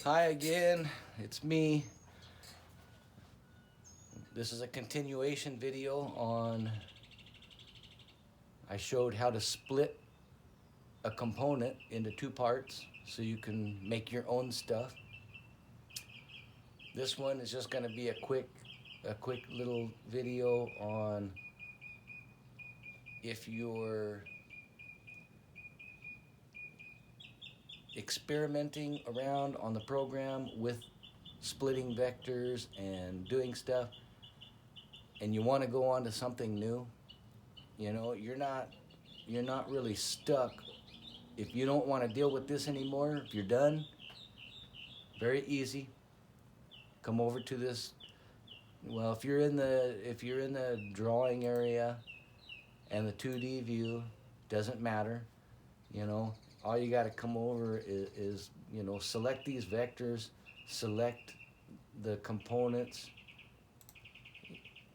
Hi again, it's me. This is a continuation video on, I showed how to split a component into two parts so you can make your own stuff. This one is just going to be a quick little video on if you're experimenting around on the program with splitting vectors and doing stuff, and you want to go on to something new. You know, you're not really stuck. If you don't want to deal with this anymore, if you're done, very easy. Come over to this. Well, if you're in the drawing area and the 2D view, doesn't matter. You know, all you got to come over is you know, select these vectors, select the components,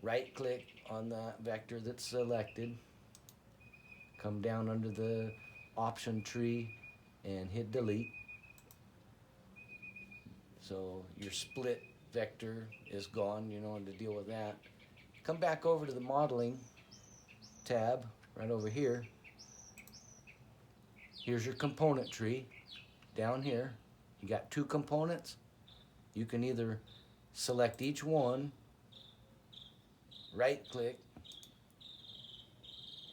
right click on the vector that's selected, come down under the option tree and hit delete. So your split vector is gone, you know, and to deal with that, come back over to the modeling tab right over here. Here's your component tree down here. You got two components. You can either select each one, right click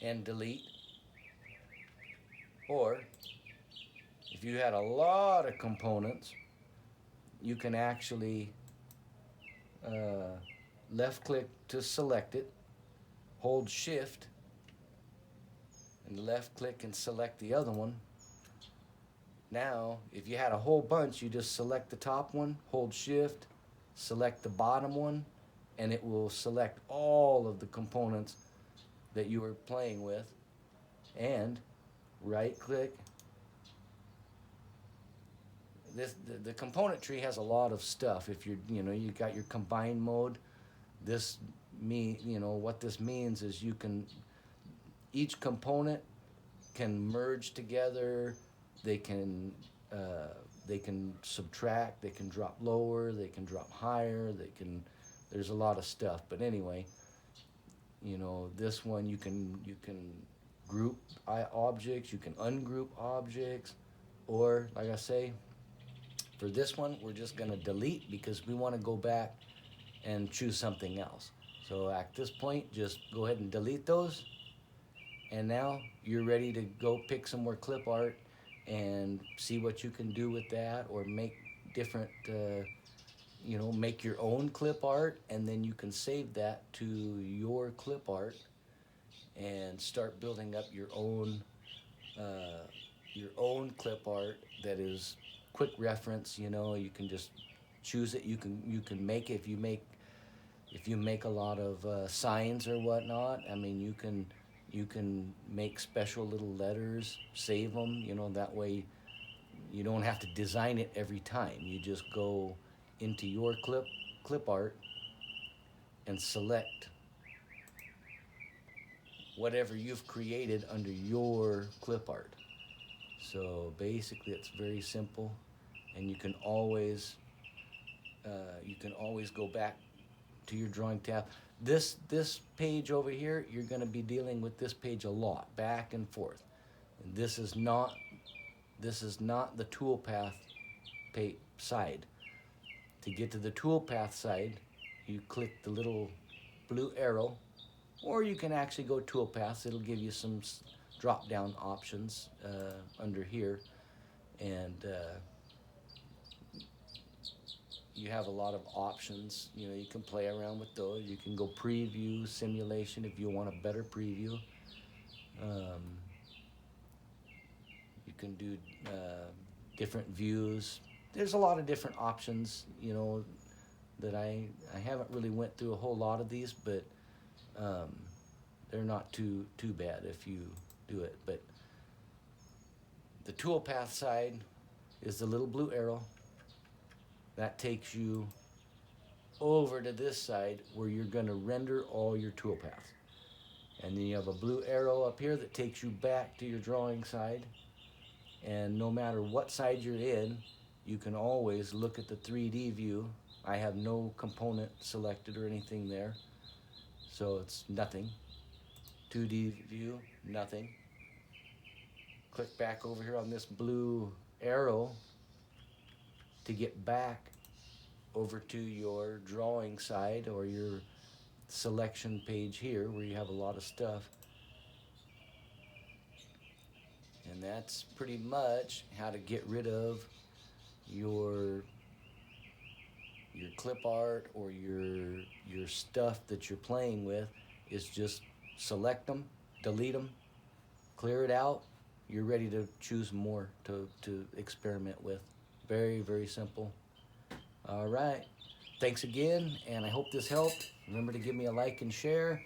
and delete, or if you had a lot of components, you can actually left click to select it, hold shift and left click and select the other one. Now if you had a whole bunch, you just select the top one, hold shift, select the bottom one, and it will select all of the components that you were playing with, and right click. The component tree has a lot of stuff. If you got your combine mode, what this means is each component can merge together. They can subtract, they can drop lower, they can drop higher, there's a lot of stuff. But anyway, you know, this one you can group objects, you can ungroup objects, or like I say, for this one we're just going to delete because we want to go back and choose something else. So at this point, just go ahead and delete those, and now you're ready to go pick some more clip art and see what you can do with that, or make different make your own clip art, and then you can save that to your clip art and start building up your own clip art that is quick reference. You know, you can just choose it. You can make it. If you make a lot of signs or whatnot, I mean, you can make special little letters, save them, you know, that way you don't have to design it every time. You just go into your clip art and select whatever you've created under your clip art. So basically it's very simple, and you can always go back to your drawing tab. This page over here, you're going to be dealing with this page a lot, back and forth. And this is not the toolpath side. To get to the toolpath side, you click the little blue arrow, or you can actually go toolpaths. It'll give you some drop-down options under here, and you have a lot of options. You know, you can play around with those. You can go preview, simulation if you want a better preview. You can do different views. There's a lot of different options, you know, that I haven't really went through a whole lot of these, but they're not too bad if you do it. But the toolpath side is the little blue arrow. That takes you over to this side where you're going to render all your toolpaths. And then you have a blue arrow up here that takes you back to your drawing side. And no matter what side you're in, you can always look at the 3D view. I have no component selected or anything there, so it's nothing. 2D view, nothing. Click back over here on this blue arrow to get back over to your drawing side or your selection page here where you have a lot of stuff. And that's pretty much how to get rid of your clip art or your stuff that you're playing with. Is just select them, delete them, clear it out. You're ready to choose more to experiment with. Very, very simple. All right. Thanks again, and I hope this helped. Remember to give me a like and share.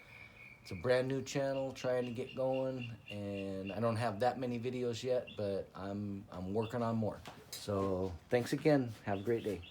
It's a brand new channel trying to get going, and I don't have that many videos yet, but I'm working on more. So thanks again. Have a great day.